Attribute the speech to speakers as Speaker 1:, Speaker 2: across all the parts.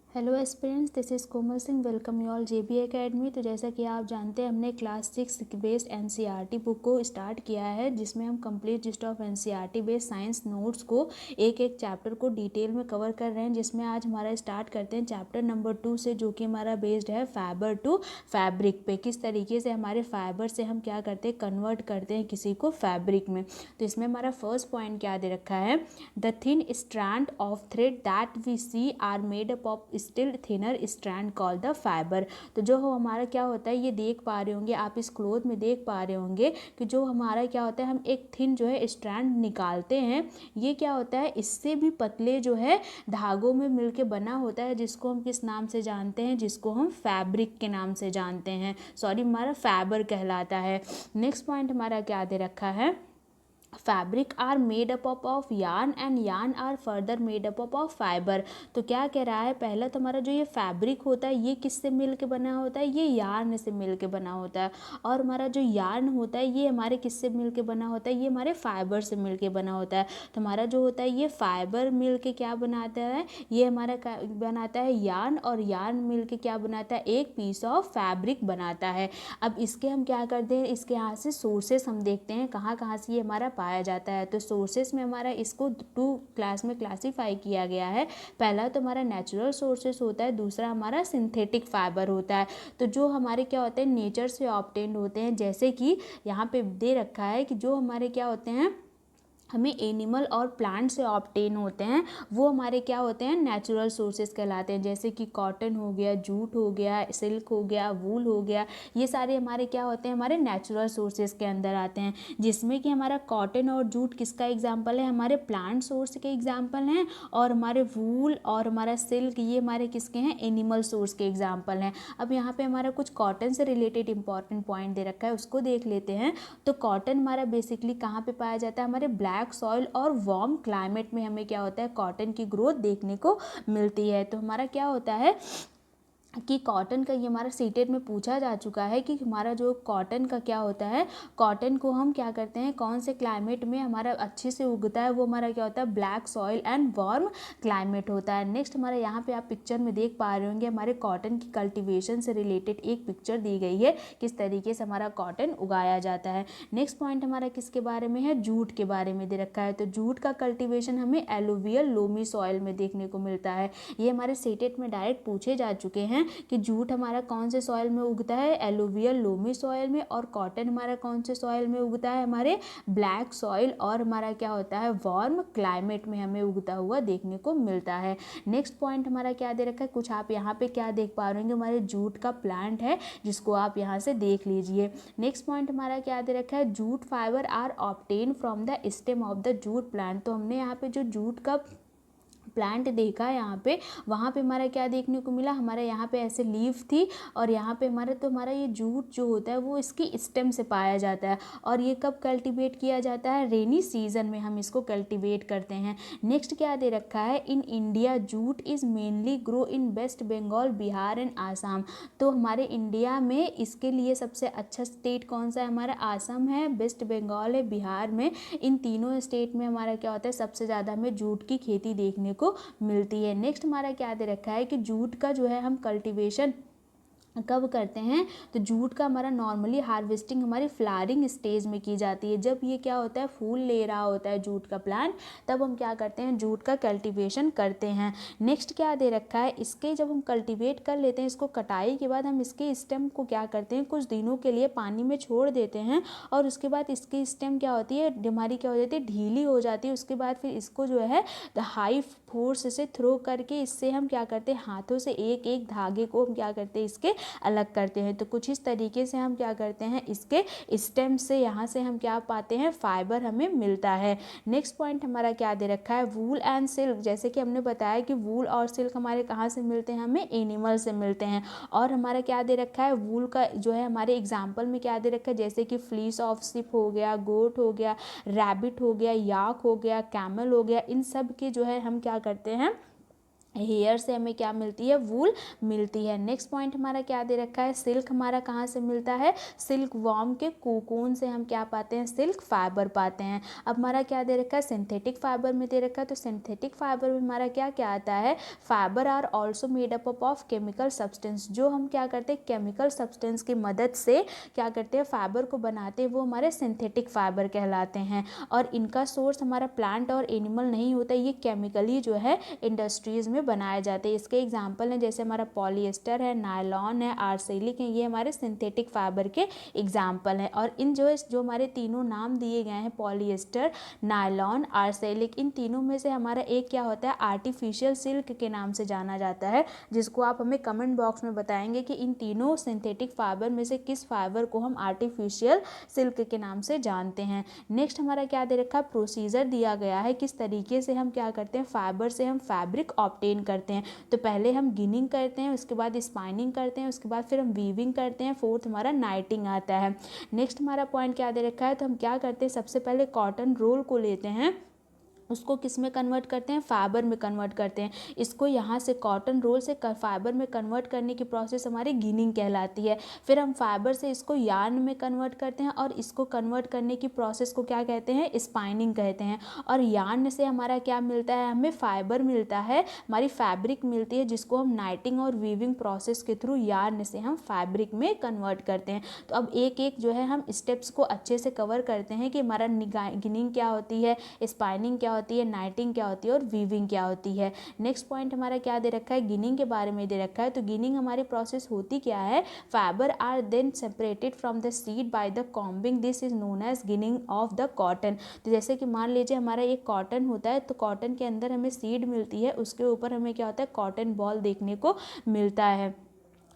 Speaker 1: Hello aspirants, this is Komal Singh. Welcome you all JB academy. तो जैसा कि आप जानते हैं, हमने क्लास 6 बेस्ड एनसीईआरटी बुक को स्टार्ट किया है, जिसमें हम complete gist of NCERT based science notes को एक एक चैप्टर को डिटेल में कवर कर रहे हैं। जिसमें आज हमारा स्टार्ट करते हैं चैप्टर नंबर 2 से, जो कि हमारा बेस्ड है फाइबर टू फैब्रिक पे। किस तरीके से हमारे फाइबर से हम क्या करते हैं, कन्वर्ट करते हैं किसी को फैब्रिक में। तो इसमें हमारा फर्स्ट पॉइंट क्या दे रखा है, the thin strand of thread that we see are made up of still thinner strand called the fibre. तो जो हमारा क्या होता है, ये देख पा रहे होंगे आप, इस क्लोथ में देख पा रहे होंगे कि जो हमारा क्या होता है, हम एक थिन जो है स्ट्रैंड निकालते हैं। ये क्या होता है, इससे भी पतले जो है धागों में मिलके बना होता है, जिसको हम किस नाम से जानते हैं, जिसको हम फैब्रिक के नाम से जानते हैं। सॉरी, हमारा फाइबर कहलाता है। नेक्स्ट पॉइंट हमारा क्या दे रखा है, fabric are made up of yarn and yarn are further made up of fibre. तो क्या कह रहा है, पहला तो हमारा जो ये फैब्रिक होता है, ये किससे मिल के बना होता है, ये यार्न से मिल के बना होता है। और हमारा जो यार्न होता है, ये हमारे किससे मिल के बना होता है, ये हमारे फाइबर से मिल के बना होता है। तो हमारा जो होता है, ये फाइबर मिल के क्या बनाता है, ये हमारा बनाता है यार्न, और यार्न मिल के क्या बनाता है, एक पीस ऑफ फैब्रिक बनाता है। अब इसके हम क्या करते हैं, इसके यहाँ से सोर्सेस हम देखते हैं, कहाँ कहाँ से ये हमारा पाया जाता है। तो सोर्सेस में हमारा इसको 2 क्लास में क्लासीफाई किया गया है। पहला तो हमारा नेचुरल सोर्सेस होता है, दूसरा हमारा सिंथेटिक फाइबर होता है। तो जो हमारे क्या होते हैं, नेचर से ऑब्टेन्ड होते हैं, जैसे कि यहाँ पे दे रखा है कि जो हमारे क्या होते हैं, हमें एनिमल और प्लांट से ऑब्टेन होते हैं, वो हमारे क्या होते हैं, नेचुरल सोर्सेज कहलाते हैं। जैसे कि कॉटन हो गया, जूट हो गया, सिल्क हो गया, वूल हो गया, ये सारे हमारे क्या होते हैं, हमारे नेचुरल सोर्सेज के अंदर आते हैं। जिसमें कि हमारा कॉटन और जूट किसका एग्जाम्पल है, हमारे प्लांट सोर्स के एग्जाम्पल हैं। और हमारे वूल और हमारा सिल्क, ये हमारे किसके हैं, एनिमल सोर्स के एग्जाम्पल हैं। अब यहाँ पे हमारा कुछ कॉटन से रिलेटेड इंपॉर्टेंट पॉइंट दे रखा है, उसको देख लेते हैं। तो कॉटन हमारा बेसिकली कहाँ पे पाया जाता है, हमारे ब्लैक सॉइल और वार्म क्लाइमेट में हमें क्या होता है, कॉटन की ग्रोथ देखने को मिलती है। तो हमारा क्या होता है कि कॉटन का, ये हमारा सीटेट में पूछा जा चुका है कि हमारा जो कॉटन का क्या होता है, कॉटन को हम क्या करते हैं, कौन से क्लाइमेट में हमारा अच्छे से उगता है, वो हमारा क्या होता है, black soil and warm climate होता है। नेक्स्ट हमारा यहाँ पे आप पिक्चर में देख पा रहे होंगे, हमारे कॉटन की कल्टिवेशन से रिलेटेड एक पिक्चर दी गई है, किस तरीके से हमारा कॉटन उगाया जाता है। नेक्स्ट पॉइंट हमारा किसके बारे में है, जूट के बारे में दे रखा है। तो जूट का कल्टिवेशन हमें एलुवियल लोमी सॉइल में देखने को मिलता है। ये हमारे सीटेट में डायरेक्ट पूछे जा चुके हैं कि जूट हमारा कौन से सॉइल में उगता है, एलुवियल लोमी सॉइल में, और कॉटन हमारा कौन से सॉइल में उगता है, हमारे ब्लैक सॉइल और हमारा क्या होता है, वार्म क्लाइमेट में हमें उगता हुआ देखने को मिलता है। नेक्स्ट पॉइंट हमारा क्या दे रखा है, कुछ आप यहाँ पे क्या देख पा रहे होंगे, हमारे जूट का प्लांट है, जिसको आप यहाँ से देख लीजिए। नेक्स्ट पॉइंट हमारा क्या दे रखा है, jute fibre are obtain from the stem of the jute plant. तो हमने यहाँ पे जो जूट का प्लांट देखा है यहाँ पे, वहाँ पे हमारा क्या देखने को मिला, हमारे यहाँ पे ऐसे लीफ थी, और यहाँ पे हमारे, तो हमारा ये जूट जो होता है वो इसकी स्टेम से पाया जाता है। और ये कब कल्टीवेट किया जाता है, रेनी सीजन में हम इसको कल्टीवेट करते हैं। नेक्स्ट क्या दे रखा है, in India jute is mainly grow in West Bengal, Bihar and Assam. तो हमारे इंडिया में इसके लिए सबसे अच्छा स्टेट कौन सा है, हमारा आसाम है, वेस्ट बंगाल है, बिहार में। इन तीनों स्टेट में हमारा क्या होता है, सबसे ज़्यादा हमें जूट की खेती देखने को मिलती है। नेक्स्ट हमारा क्या दे रखा है कि जूट का जो है हम कल्टीवेशन कब करते हैं, तो जूट का हमारा नॉर्मली हार्वेस्टिंग हमारी फ्लावरिंग स्टेज में की जाती है। जब ये क्या होता है, फूल ले रहा होता है जूट का प्लांट, तब हम क्या करते हैं, जूट का कल्टीवेशन करते हैं। नेक्स्ट क्या दे रखा है, इसके जब हम कल्टीवेट कर लेते हैं, इसको कटाई के बाद हम इसके स्टेम को क्या करते हैं, कुछ दिनों के लिए पानी में छोड़ देते हैं, और उसके बाद इसकी स्टेम क्या होती है, हमारी क्या हो जाती है, ढीली हो जाती है। उसके बाद फिर इसको जो है हाई फोर्स से थ्रो करके, इससे हम क्या करते हैं, हाथों से एक एक धागे को हम क्या करते हैं, इसके अलग करते हैं। तो कुछ इस तरीके से हम क्या करते हैं, इसके स्टेम से यहाँ से हम क्या पाते हैं, फाइबर हमें मिलता है। नेक्स्ट पॉइंट हमारा क्या दे रखा है, वूल एंड सिल्क। जैसे कि हमने बताया कि वूल और सिल्क हमारे कहाँ से मिलते हैं, हमें एनिमल से मिलते हैं। और हमारा क्या दे रखा है, वूल का जो है हमारे एग्जाम्पल में क्या दे रखा है, जैसे कि फ्लीस ऑफ शिप हो गया, गोट हो गया, रैबिट हो गया, याक हो गया, कैमल हो गया, इन सब के जो है हम क्या करते हैं, हेयर से हमें क्या मिलती है, वूल मिलती है। नेक्स्ट पॉइंट हमारा क्या दे रखा है, सिल्क हमारा कहाँ से मिलता है, सिल्क वॉर्म के कोकून से हम क्या पाते हैं, सिल्क फाइबर पाते हैं। अब हमारा क्या दे रखा है, सिंथेटिक फाइबर में दे रखा है, तो सिंथेटिक फाइबर में हमारा क्या क्या आता है, fibre are also made up of chemical substance, जो हम क्या करते हैं केमिकल सब्सटेंस की मदद से क्या करते हैं फाइबर को बनाते हैं, वो हमारे सिंथेटिक फाइबर कहलाते हैं। और इनका सोर्स हमारा प्लांट और एनिमल नहीं होता, ये केमिकली जो है इंडस्ट्रीज़ में बनाए जाते हैं। इसके एग्जाम्पल हैं जैसे हमारा पॉलिएस्टर है, नायलॉन है, आर्सेनिक है, ये हमारे सिंथेटिक फाइबर के एग्जाम्पल हैं। और इन जो हमारे तीनों नाम दिए गए हैं, पॉलिएस्टर, नायलॉन, आर्सेनिक, इन तीनों में से हमारा एक क्या होता है, आर्टिफिशियल सिल्क के नाम से जाना जाता है, जिसको आप हमें कमेंट बॉक्स में बताएंगे कि इन तीनों सिंथेटिक फाइबर में से किस फाइबर को हम आर्टिफिशियल सिल्क के नाम से जानते हैं। नेक्स्ट हमारा क्या दे रखा है, प्रोसीजर दिया गया है किस तरीके से हम क्या करते हैं, फाइबर से हम फैब्रिक ऑब्टेन करते हैं। तो पहले हम गिनिंग करते हैं, उसके बाद स्पाइनिंग करते हैं, उसके बाद फिर हम वीविंग करते हैं, फोर्थ हमारा नाइटिंग आता है। नेक्स्ट हमारा पॉइंट क्या दे रखा है, तो हम क्या करते हैं, सबसे पहले कॉटन रोल को लेते हैं, उसको किस में कन्वर्ट करते हैं, फाइबर में कन्वर्ट करते हैं। इसको यहाँ से कॉटन रोल से फाइबर में कन्वर्ट करने की प्रोसेस हमारी गिनिंग कहलाती है। फिर हम फाइबर से इसको यार्न में कन्वर्ट करते हैं, और इसको कन्वर्ट करने की प्रोसेस को क्या कहते हैं, स्पाइनिंग कहते हैं। और यार्न से हमारा क्या मिलता है, हमें फाइबर मिलता है, हमारी फैब्रिक मिलती है, जिसको हम नाइटिंग और वीविंग प्रोसेस के थ्रू यार्न से हम फैब्रिक में कन्वर्ट करते हैं। तो अब एक एक जो है हम स्टेप्स को अच्छे से कवर करते हैं कि हमारा गिनिंग क्या होती है, स्पाइनिंग क्या होती है, नाइटिंग क्या होती है, और वीविंग क्या होती है। नेक्स्ट पॉइंट हमारा क्या दे रखा है, गिनिंग के बारे में दे रखा है। तो गिनिंग हमारी प्रोसेस होती क्या है, fibre are then separated from the seed by the combing, this is known as ginning of the cotton. तो जैसे कि मान लीजिए हमारा एक कॉटन होता है, तो कॉटन के अंदर हमें सीड मिलती है, उसके ऊपर हमें क्या होता है, कॉटन बॉल देखने को मिलता है।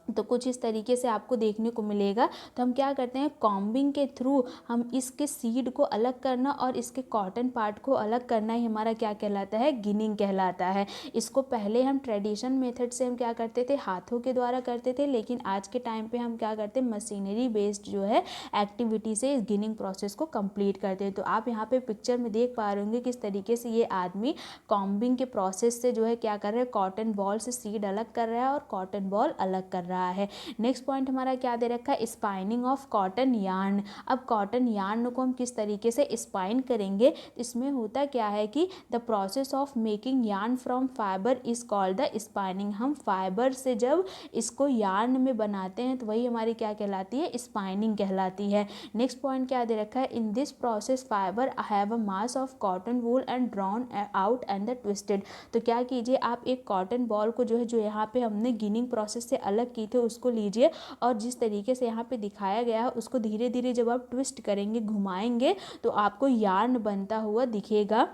Speaker 1: तो कुछ इस तरीके से आपको देखने को मिलेगा। तो हम क्या करते हैं, कॉम्बिंग के थ्रू हम इसके सीड को अलग करना और इसके कॉटन पार्ट को अलग करना ही हमारा क्या कहलाता है, गिनिंग कहलाता है। इसको पहले हम ट्रेडिशन मेथड से हम क्या करते थे, हाथों के द्वारा करते थे, लेकिन आज के टाइम पे हम क्या करते हैं, मशीनरी बेस्ड जो है एक्टिविटी से इस गिनिंग प्रोसेस को कंप्लीट करते हैं। तो आप यहाँ पे पिक्चर में देख पा रहे होंगे किस तरीके से ये आदमी कॉम्बिंग के प्रोसेस से जो है क्या कर रहा है, कॉटन बॉल से सीड अलग कर रहा है और कॉटन बॉल अलग कर रहा है। नेक्स्ट पॉइंट हमारा क्या दे रखा है, स्पाइनिंग ऑफ कॉटन यार्न। अब कॉटन यार्न को हम किस तरीके से स्पाइन करेंगे, इसमें होता क्या है कि the process of making yarn from fibre is called the spinning. हम फाइबर से जब इसको यार्न में बनाते हैं तो वही हमारी क्या कहलाती है, स्पाइनिंग कहलाती है। नेक्स्ट पॉइंट क्या दे रखा है, in this process fibre have a mass of cotton wool and drawn out and the twisted. तो क्या कीजिए, आप एक कॉटन बॉल को जो है, जो यहाँ पे हमने गिनिंग प्रोसेस से अलग की थे, उसको लीजिए और जिस तरीके से यहाँ पे दिखाया गया है उसको धीरे धीरे जब आप ट्विस्ट करेंगे, घुमाएंगे, तो आपको यार्न बनता हुआ दिखेगा।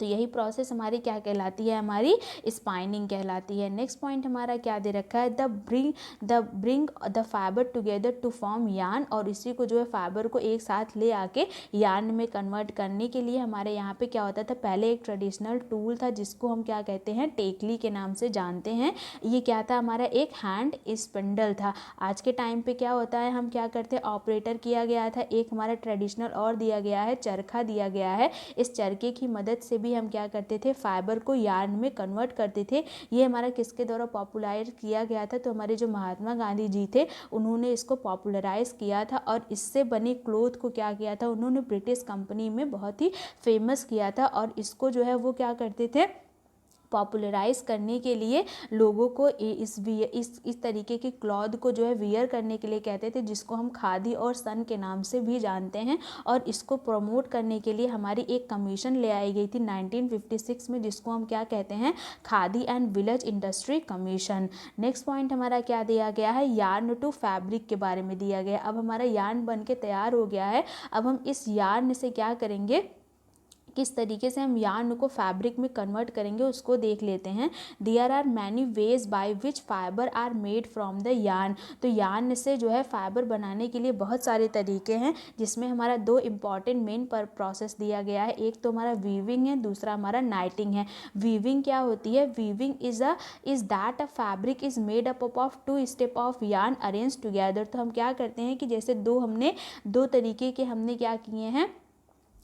Speaker 1: तो यही प्रोसेस हमारी क्या कहलाती है, हमारी स्पाइनिंग कहलाती है। नेक्स्ट पॉइंट हमारा क्या दे रखा है, bring the fibre together to form yarn. और इसी को जो है फाइबर को एक साथ ले आके यार्न में कन्वर्ट करने के लिए हमारे यहाँ पे क्या होता था, पहले एक ट्रेडिशनल टूल था जिसको हम क्या कहते हैं, टेकली के नाम से जानते हैं। ये क्या था, हमारा एक हैंड स्पिंडल था। आज के टाइम पे क्या होता है, हम क्या करते हैं, ऑपरेटर किया गया था। एक हमारा ट्रेडिशनल और दिया गया है, चरखा दिया गया है। इस चरखे की मदद से भी हम क्या करते थे, फाइबर को यार्न में कन्वर्ट करते थे। ये हमारा किसके द्वारा पॉपुलराइज किया गया था, तो हमारे जो महात्मा गांधी जी थे उन्होंने इसको पॉपुलराइज किया था। और इससे बने क्लोथ को क्या किया था, उन्होंने ब्रिटिश कंपनी में बहुत ही फेमस किया था। और इसको जो है वो क्या करते थे, पॉपुलराइज करने के लिए लोगों को इस तरीके की क्लॉथ को जो है वियर करने के लिए कहते थे, जिसको हम खादी और सन के नाम से भी जानते हैं। और इसको प्रमोट करने के लिए हमारी एक कमीशन ले आई गई थी 1956 में, जिसको हम क्या कहते हैं, khadi and village industry commission. Next point हमारा क्या दिया गया है, यार्न टू फैब्रिक के बारे में दिया गया। अब हमारा यार्न बन के तैयार हो गया है। अब हम इस यार्न से क्या करेंगे, किस तरीके से हम यार्न को फैब्रिक में कन्वर्ट करेंगे उसको देख लेते हैं। There are many ways by which fibre are made from the yarn. तो यार्न से जो है फाइबर बनाने के लिए बहुत सारे तरीके हैं, जिसमें हमारा दो इम्पॉर्टेंट मेन प्रोसेस दिया गया है। एक तो हमारा वीविंग है, दूसरा हमारा नाइटिंग है। वीविंग क्या होती है, weaving is that a fabric is made up of two step of yarn arrange together. तो हम क्या करते हैं कि जैसे दो तरीके के हमने क्या किए हैं,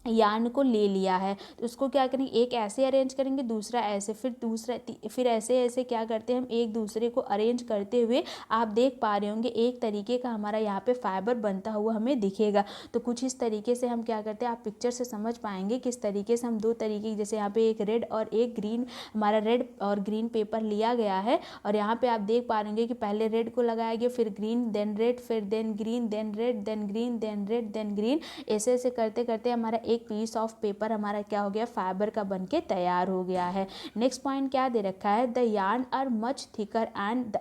Speaker 1: यार्न को ले लिया है, तो उसको क्या करेंगे, एक ऐसे अरेंज करेंगे, दूसरा ऐसे, फिर ऐसे ऐसे क्या करते हैं हम एक दूसरे को अरेंज करते हुए आप देख पा रहे होंगे एक तरीके का हमारा यहाँ पे फाइबर बनता हुआ हमें दिखेगा। तो कुछ इस तरीके से हम क्या करते हैं, आप पिक्चर से समझ पाएंगे किस तरीके से हम दो तरीके, जैसे यहाँ पे एक रेड और एक ग्रीन, हमारा रेड और ग्रीन पेपर लिया गया है और यहाँ पे आप देख पा रहे कि पहले रेड को लगाया गया, फिर ग्रीन, देन रेड, फिर then green, then red, then green, then red, then green, ऐसे ऐसे करते करते हमारा एक पीस ऑफ पेपर हमारा क्या हो गया, फाइबर का बन के तैयार हो गया है। नेक्स्ट पॉइंट क्या दे रखा है, the yarn are much thicker and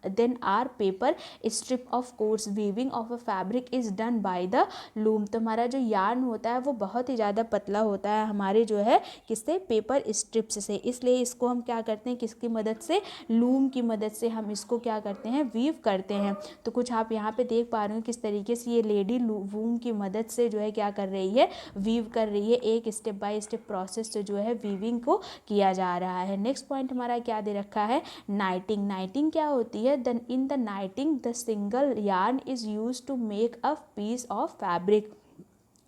Speaker 1: then are paper strip of course weaving of a fabric is done by the loom. तो हमारा जो यार्न होता है वो बहुत ही ज़्यादा पतला होता है हमारे जो है किससे, पेपर स्ट्रिप्स से, इसलिए इसको हम क्या करते हैं, किसकी मदद से, लूम की मदद से हम इसको क्या करते हैं, वीव करते हैं। तो कुछ आप यहाँ पे देख पा रहे हो किस तरीके से ये लेडी वूम की मदद से जो है क्या कर रही है, वीव कर रही है, एक स्टेप बाय स्टेप प्रोसेस से जो है वीविंग को किया जा रहा है। नेक्स्ट पॉइंट हमारा क्या दे रखा है, नाइटिंग। नाइटिंग क्या होती है, in the knitting the single yarn is use to make a piece of fabric.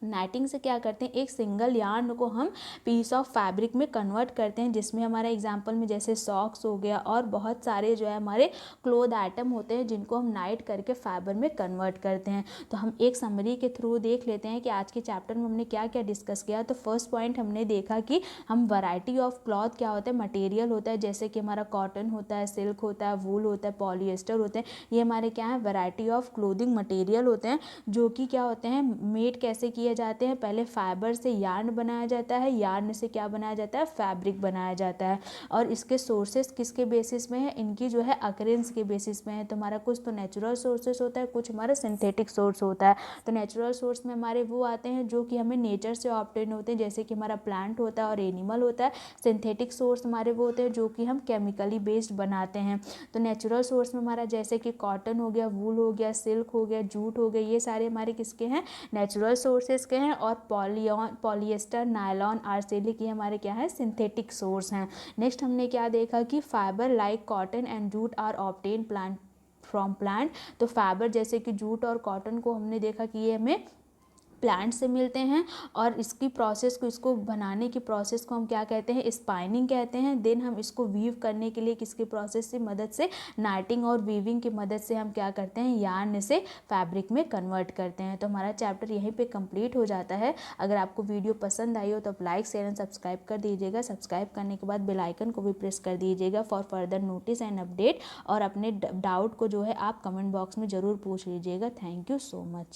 Speaker 1: Knitting से क्या करते हैं, एक सिंगल यार्न को हम पीस ऑफ फैब्रिक में कन्वर्ट करते हैं, जिसमें हमारे एग्जांपल में जैसे सॉक्स हो गया और बहुत सारे जो है हमारे क्लोथ आइटम होते हैं जिनको हम नाइट करके फाइबर में कन्वर्ट करते हैं। तो हम एक समरी के थ्रू देख लेते हैं कि आज के चैप्टर में हमने क्या क्या डिस्कस किया। तो फर्स्ट पॉइंट हमने देखा कि हम वैरायटी ऑफ क्लॉथ क्या होता है, मटेरियल होता है, जैसे कि हमारा कॉटन होता है, सिल्क होता है, वूल होता है, पॉलिएस्टर होते हैं, ये हमारे क्या है, वैरायटी ऑफ क्लोथिंग मटेरियल होते हैं, जो कि क्या होते हैं, मेड कैसे किए जाते हैं, पहले फाइबर से यार्न बनाया जाता है, यार्न से क्या बनाया जाता है, फैब्रिक बनाया जाता है। और इसके सोर्सेस किसके बेसिस में है, इनकी जो है अकरेंस के बेसिस में है। तो हमारा कुछ तो नेचुरल सोर्सेस होता है, कुछ हमारा सिंथेटिक सोर्स होता है। तो नेचुरल सोर्स में हमारे वो आते हैं जो कि हमें नेचर से ऑब्टेन होते हैं, जैसे कि हमारा प्लांट होता है और एनिमल होता है। सिंथेटिक सोर्स हमारे वो होते हैं जो कि हम केमिकली बेस्ड बनाते हैं। तो नेचुरल सोर्स में हमारा जैसे कि कॉटन हो गया, वूल हो गया, सिल्क हो गया, जूट हो गया, ये सारे हमारे किसके हैं, नेचुरल सोर्सेस के हैं। और पॉलिएस्टर, नायलॉन, आर्सेनिक, ये हमारे क्या है, सिंथेटिक सोर्स हैं। नेक्स्ट हमने क्या देखा कि fibre like cotton and jute are obtain plant from plant. तो फाइबर जैसे कि जूट और कॉटन को हमने देखा कि ये हमें प्लांट से मिलते हैं और इसकी प्रोसेस को, इसको बनाने की प्रोसेस को हम क्या कहते हैं, स्पाइनिंग कहते हैं। देन हम इसको वीव करने के लिए किसकी प्रोसेस की मदद से, नाइटिंग और वीविंग की मदद से हम क्या करते हैं, यार्न से फैब्रिक में कन्वर्ट करते हैं। तो हमारा चैप्टर यहीं पे कंप्लीट हो जाता है। अगर आपको वीडियो पसंद आई हो तो आप लाइक, शेयर एंड सब्सक्राइब कर दीजिएगा। सब्सक्राइब करने के बाद बेल आइकन को भी प्रेस कर दीजिएगा for further notice and update. और अपने डाउट को जो है आप कमेंट बॉक्स में ज़रूर पूछ लीजिएगा। Thank you so much.